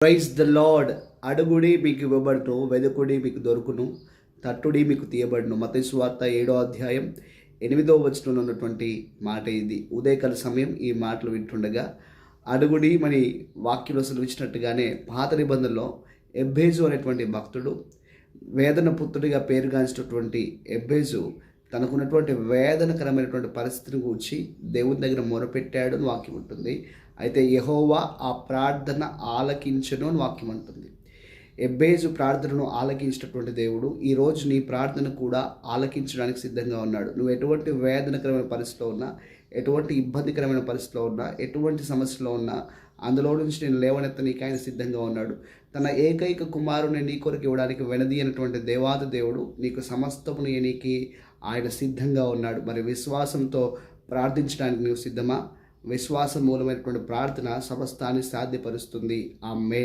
Praise the lord. అడుగుడి మీకు ఇవ్వబడును, వెదుకుడి మీకు దొరుకును, తట్టుడి మీకు తీయబడును. మత్తయి సువార్త 7వ అధ్యాయం 8వ వచనంలో ఉన్నటువంటి మాట ఇది. ఉదయకాల సమయం ఈ మాటలు వింటుండగా అడుగుడి మరి వాక్యంలో సెలవిచ్చినట్టుగానే పాత నిబంధనలో ఎబ్బేజు అనేటువంటి భక్తుడు, వేదన పుత్రుడిగా పేరుగాంచినటువంటి ఎబ్బేజు తనకున్నటువంటి వేదనకరమైనటువంటి పరిస్థితిని గూర్చి దేవుని దగ్గర మొరపెట్టాడు అని వాక్యం ఉంటుంది. అయితే యెహోవా ఆ ప్రార్థన ఆలకించెను అని వాక్యం అంటుంది. ఎబ్బేజు ప్రార్థనను ఆలకించినటువంటి దేవుడు ఈరోజు నీ ప్రార్థన కూడా ఆలకించడానికి సిద్ధంగా ఉన్నాడు. నువ్వు ఎటువంటి వేదనకరమైన పరిస్థితిలో ఉన్నా, ఎటువంటి ఇబ్బందికరమైన పరిస్థితిలో ఉన్నా, ఎటువంటి సమస్యలో ఉన్నా అందులో నుంచి నేను లేవనెత్తనీకి ఆయన సిద్ధంగా ఉన్నాడు. తన ఏకైక కుమారుని నీ కొరకు ఇవ్వడానికి వెనది అయినటువంటి దేవాది దేవుడు నీకు సమస్తమును ఇయ్యనీకి ఆయన సిద్ధంగా ఉన్నాడు. మరి విశ్వాసంతో ప్రార్థించడానికి నువ్వు సిద్ధమా? విశ్వాసం మూలమైనటువంటి ప్రార్థన సమస్తాన్ని సాధ్యపరుస్తుంది. ఆమేన్.